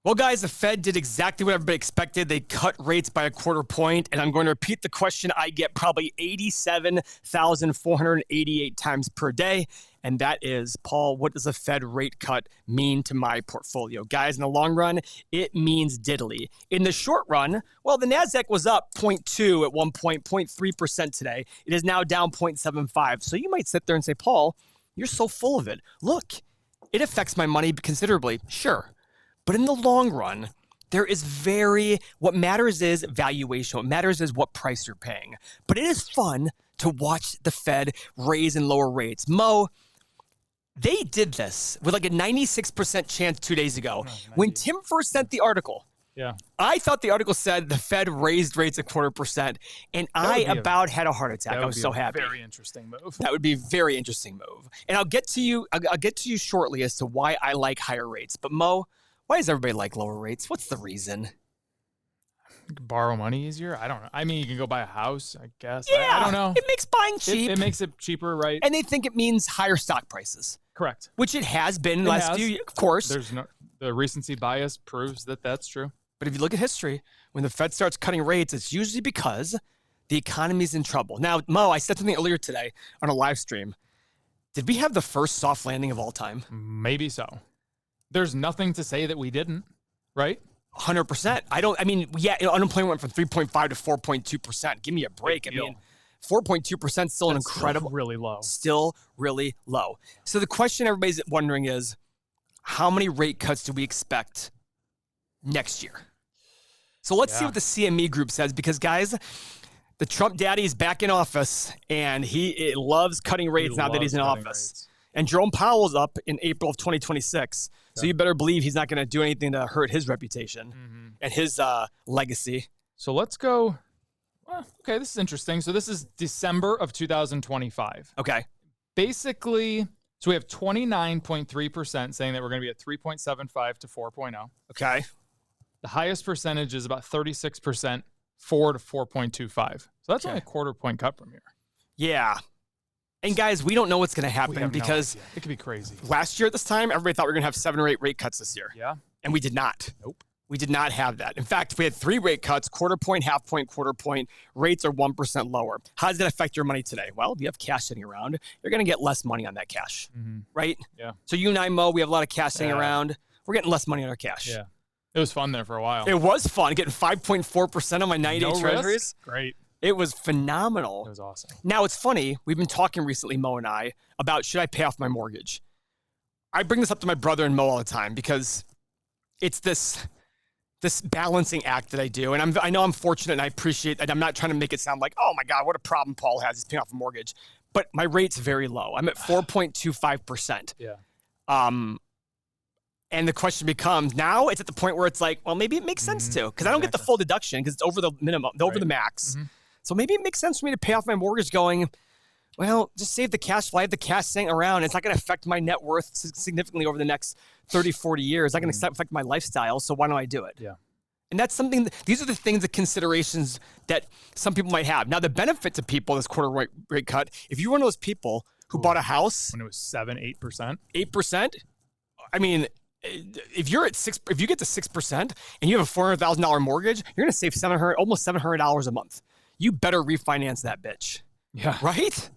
Well, guys, the Fed did exactly what everybody expected. They cut rates by a quarter point, and I'm going to repeat the question I get probably 87,488 times per day, and that is, Paul, what does a Fed rate cut mean to my portfolio? Guys, in the long run, it means diddly. In the short run, well, the NASDAQ was up 0.2 at one point, 0.3% today. It is now down 0.75. So you might sit there and say, Paul, you're so full of it. Look, it affects my money considerably. Sure. But in the long run, what matters is valuation. What matters is what price you're paying. But it is fun to watch the Fed raise and lower rates. Mo, they did this with like a 96% chance 2 days ago. When Tim first sent the article, I thought the article said the Fed raised rates a 0.25%, and I about had a heart attack. I was so happy. Very interesting move. That would be a very interesting move. And I'll get to you shortly as to why I like higher rates. But Mo, why does everybody like lower rates? What's the reason? You can borrow money easier? I don't know. I mean, you can go buy a house, I guess. Yeah, I don't know. It makes buying cheap. It makes it cheaper, right? And they think it means higher stock prices. Correct. Which it has been in the last few years, of course. The recency bias proves that that's true. But if you look at history, when the Fed starts cutting rates, it's usually because the economy's in trouble. Now, Mo, I said something earlier today on a live stream. Did we have the first soft landing of all time? Maybe so. There's nothing to say that we didn't. Right? 100%. Unemployment went from 3.5 to 4.2%. Give me a break. I mean, 4.2% still an incredible. Still really low. Still really low. So the question everybody's wondering is, how many rate cuts do we expect next year? So let's see what the CME group says, because guys, the Trump daddy is back in office, and he loves cutting rates now that he's in office. And Jerome Powell's up in April of 2026. So you better believe he's not going to do anything to hurt his reputation and his legacy. So let's go. Well, okay, this is interesting. So this is December of 2025. Okay. Basically, so we have 29.3% saying that we're going to be at 3.75 to 4.0. Okay. The highest percentage is about 36%, 4 to 4.25. So that's only a quarter point cut from here. Yeah. And guys, we don't know what's going to happen because it could be crazy. Last year at this time, everybody thought we were going to have 7 or 8 rate cuts this year. Yeah. And we did not. Nope. We did not have that. In fact, we had 3 rate cuts, quarter point, half point, quarter point. Rates are 1% lower. How does that affect your money today? Well, if you have cash sitting around, you're going to get less money on that cash, right? Yeah. So you and I, Mo, we have a lot of cash sitting around. We're getting less money on our cash. Yeah. It was fun there for a while. It was fun getting 5.4% on my 90-day treasuries. Great. It was phenomenal. It was awesome. Now, it's funny. We've been talking recently, Mo and I, about should I pay off my mortgage? I bring this up to my brother and Mo all the time because it's this balancing act that I do. And I know I'm fortunate and I appreciate that. I'm not trying to make it sound like, oh, my God, what a problem Paul has. He's paying off a mortgage. But my rate's very low. I'm at 4.25%. Yeah. And the question becomes, now it's at the point where it's like, well, maybe it makes sense to, because I don't get the full deduction because it's over the minimum, over the max. So maybe it makes sense for me to pay off my mortgage going, well, just save the cash. I have the cash sitting around. It's not going to affect my net worth significantly over the next 30, 40 years. It's not going to affect my lifestyle. So why don't I do it? Yeah. And that's something, these are the things, the considerations that some people might have. Now, the benefit to people, this quarter rate cut, if you're one of those people who bought a house. When it was 7-8%. 8%. I mean, if you get to 6% and you have a $400,000 mortgage, you're going to save almost $700 a month. You better refinance that bitch. Yeah. Right?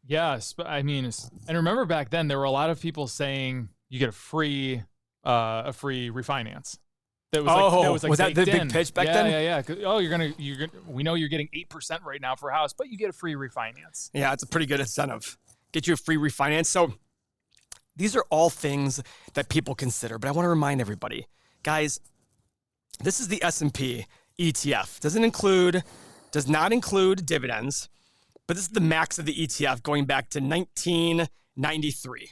Yes. But I mean, and remember back then, there were a lot of people saying you get a free refinance. That was that the big pitch back then? Yeah. Oh, we know you're getting 8% right now for a house, but you get a free refinance. Yeah, it's a pretty good incentive. Get you a free refinance. So these are all things that people consider, but I want to remind everybody, guys, this is the S&P ETF. Does not include dividends, but this is the max of the ETF going back to 1993.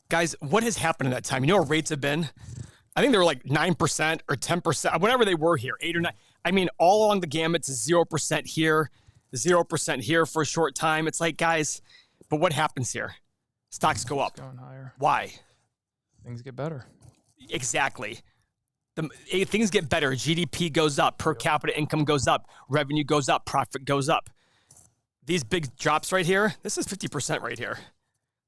Guys, what has happened in that time? You know what rates have been? I think they were like 9% or 10%, whatever they were here, 8 or 9. I mean, all along the gamut, it's 0% here, 0% here for a short time. It's like, guys, but what happens here? Stocks go up. Going higher. Why? Things get better. Exactly. Things get better. GDP goes up. Per capita income goes up. Revenue goes up. Profit goes up. These big drops right here, this is 50% right here.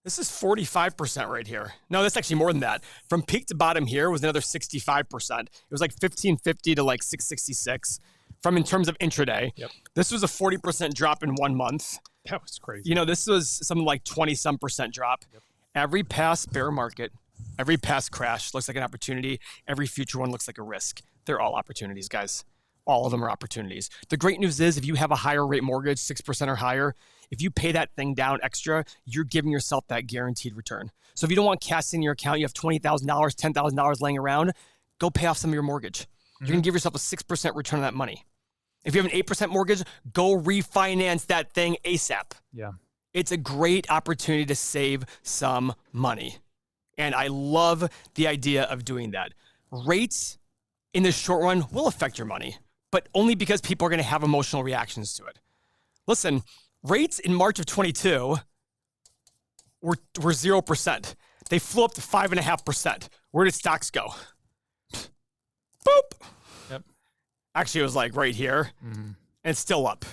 This is 45% right here. No, that's actually more than that. From peak to bottom here was another 65%. It was like 1550 to like 666 from in terms of intraday. Yep. This was a 40% drop in 1 month. That was crazy. You know, this was something like 20-some% drop. Yep. Every past bear market, every past crash looks like an opportunity. Every future one looks like a risk. They're all opportunities, guys. All of them are opportunities. The great news is if you have a higher rate mortgage, 6% or higher, if you pay that thing down extra, you're giving yourself that guaranteed return. So if you don't want cash in your account, you have $20,000, $10,000 laying around, go pay off some of your mortgage. You're going to give yourself a 6% return on that money. If you have an 8% mortgage, go refinance that thing ASAP. Yeah. It's a great opportunity to save some money. And I love the idea of doing that. Rates in the short run will affect your money, but only because people are going to have emotional reactions to it. Listen, rates in March of 22 were 0%. They flew up to 5.5%. Where did stocks go? Boop. Yep. Actually, it was like right here, and it's still up.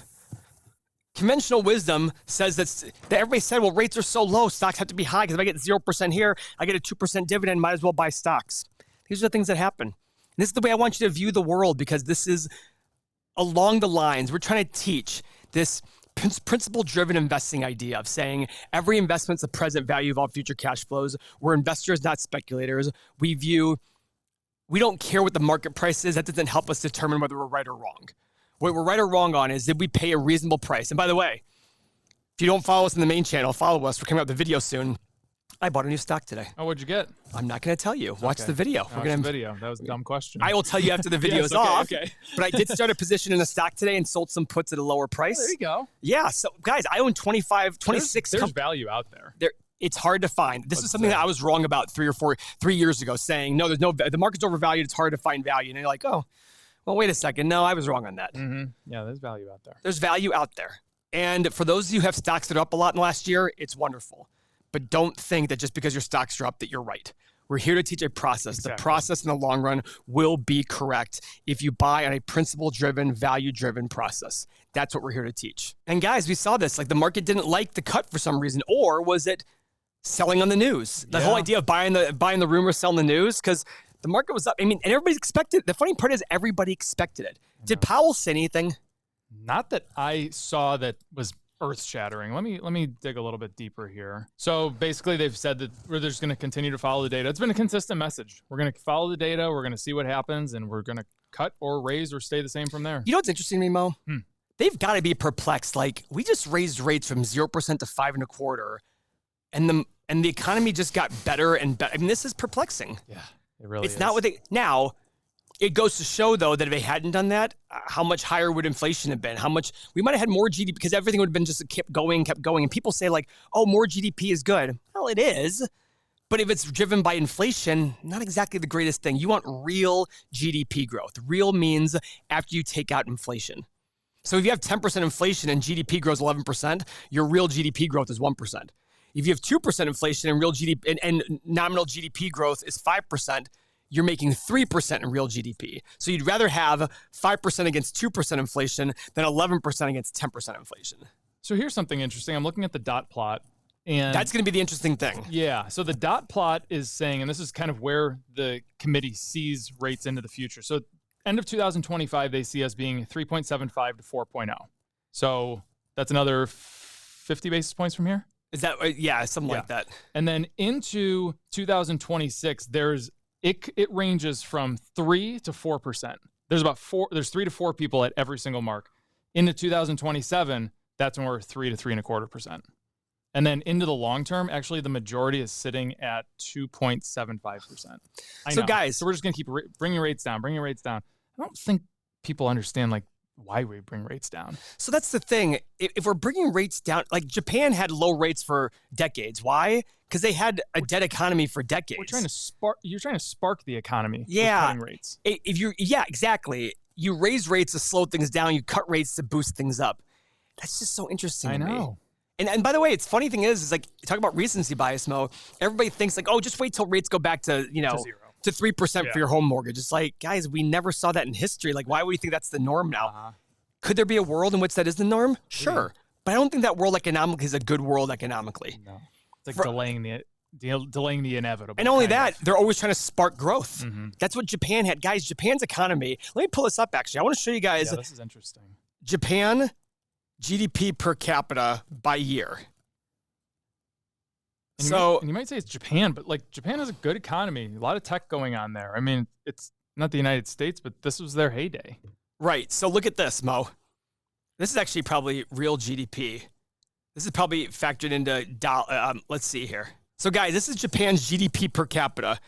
Conventional wisdom says that everybody said, well, rates are so low, stocks have to be high because if I get 0% here, I get a 2% dividend, might as well buy stocks. These are the things that happen. And this is the way I want you to view the world because this is along the lines. We're trying to teach this principle-driven investing idea of saying every investment's the present value of all future cash flows. We're investors, not speculators. We don't care what the market price is. That doesn't help us determine whether we're right or wrong. What we're right or wrong on is did we pay a reasonable price? And by the way, if you don't follow us in the main channel, follow us. We're coming out with the video soon. I bought a new stock today. Oh, what'd you get? I'm not going to tell you. Watch the video. Watch the video. That was a dumb question. I will tell you after the video's Yes, okay, off. okay. But I did start a position in a stock today and sold some puts at a lower price. Oh, there you go. Yeah. So, guys, I own 26. There's value out there. It's hard to find. This is something that I was wrong about 3 years ago, saying, no, the market's overvalued. It's hard to find value. And you're like, oh, well, wait a second. No, I was wrong on that. Yeah, there's value out there. There's value out there. And for those of you who have stocks that are up a lot in the last year, it's wonderful. But don't think that just because your stocks are up that you're right. We're here to teach a process. Exactly. The process in the long run will be correct if you buy on a principle-driven, value-driven process. That's what we're here to teach. And guys, we saw this. Like the market didn't like the cut for some reason, or was it selling on the news? The whole idea of buying the rumor, selling the news, because the market was up. I mean, and everybody expected it. The funny part is everybody expected it. Did Powell say anything? Not that I saw that was earth-shattering. Let me dig a little bit deeper here. So basically, they've said that we're just going to continue to follow the data. It's been a consistent message. We're going to follow the data. We're going to see what happens, and we're going to cut or raise or stay the same from there. You know what's interesting to me, Mo? They've got to be perplexed. Like we just raised rates from 0% to 5.25%, and the economy just got better and better. I mean, this is perplexing. Yeah, it really is. It's not what they now. It goes to show, though, that if they hadn't done that, how much higher would inflation have been? How much we might have had more GDP because everything would have been just kept going. And people say like, oh, more GDP is good. Well, it is. But if it's driven by inflation, not exactly the greatest thing. You want real GDP growth. Real means after you take out inflation. So if you have 10% inflation and GDP grows 11%, your real GDP growth is 1%. If you have 2% inflation and real GDP and nominal GDP growth is 5%, you're making 3% in real GDP. So you'd rather have 5% against 2% inflation than 11% against 10% inflation. So here's something interesting. I'm looking at the dot plot. And that's going to be the interesting thing. Yeah. So the dot plot is saying, and this is kind of where the committee sees rates into the future. So end of 2025, they see us being 3.75 to 4.0. So that's another 50 basis points from here. Is that, something like that. And then into 2026, it ranges from 3 to 4%. There's 3 to 4 people at every single mark. Into 2027, that's when we're 3 to 3.25%. And then into the long term, actually, the majority is sitting at 2.75%. So guys, so we're just going to keep bringing rates down. I don't think people understand like why we bring rates down. So that's the thing. If we're bringing rates down, like Japan had low rates for decades. Why? Because they had a dead economy for decades. You're trying to spark the economy. Yeah. With cutting rates. Exactly. You raise rates to slow things down. You cut rates to boost things up. That's just so interesting. I know. And by the way, it's funny thing is like talk about recency bias, Mo. Everybody thinks like, oh, just wait till rates go back to to 3% for your home mortgage. It's like, guys, we never saw that in history. Like, why would you think that's the norm now? Could there be a world in which that is the norm? Sure. But I don't think that world economically is a good world economically. No. It's like delaying the inevitable. And only that, they're always trying to spark growth. Mm-hmm. That's what Japan had. Guys, Japan's economy, let me pull this up actually. I want to show you guys. Yeah, this is interesting. Japan GDP per capita by year. And you might say it's Japan, but like Japan has a good economy, a lot of tech going on there. I mean, it's not the United States, but this was their heyday. Right. So look at this, Mo. This is actually probably real GDP. This is probably factored into let's see here. So guys, this is Japan's GDP per capita.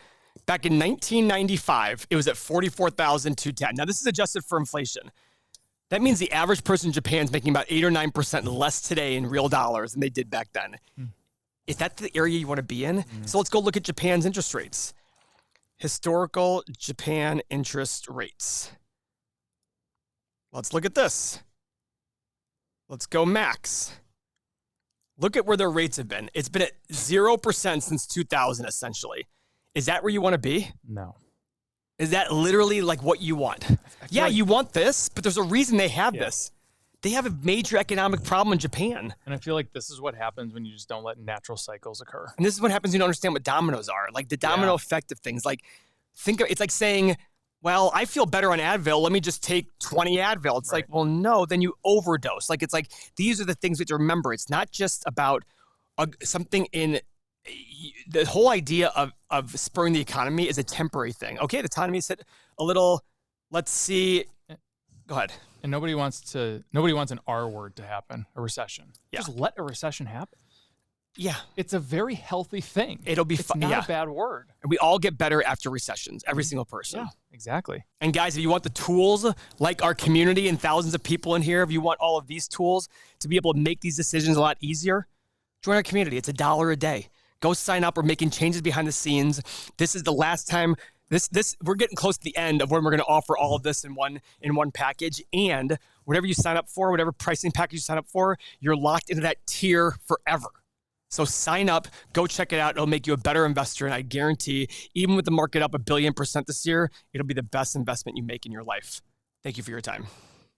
Back in 1995, it was at 44,210. Now this is adjusted for inflation. That means the average person in Japan is making about 8 or 9% less today in real dollars than they did back then. Is that the area you want to be in? So let's go look at Japan's interest rates. Historical Japan interest rates. Let's look at this. Let's go max. Look at where their rates have been. It's been at 0% since 2000, essentially. Is that where you want to be? No. Is that literally like what you want? Yeah, you want this, but there's a reason they have this. They have a major economic problem in Japan. And I feel like this is what happens when you just don't let natural cycles occur. And this is what happens when you don't understand what dominoes are. Like the domino effect of things. Like it's like saying, well, I feel better on Advil. Let me just take 20 Advil. It's like, well, no, then you overdose. Like, it's like, these are the things we have to remember. It's not just about something in the whole idea of spurring the economy is a temporary thing. Okay, the economy is hit a little, let's see. Go ahead. And nobody wants an R word to happen, a recession. Yeah. Just let a recession happen. Yeah. It's a very healthy thing. It'll be It's not a bad word. And we all get better after recessions, every single person. Yeah, exactly. And guys, if you want the tools, like our community and thousands of people in here, if you want all of these tools to be able to make these decisions a lot easier, join our community. It's $1 a day. Go sign up. We're making changes behind the scenes. This is the last time. We're getting close to the end of when we're going to offer all of this in one package. And whatever you sign up for, whatever pricing package you sign up for, you're locked into that tier forever. So sign up, go check it out. It'll make you a better investor. And I guarantee, even with the market up 1 billion% this year, it'll be the best investment you make in your life. Thank you for your time.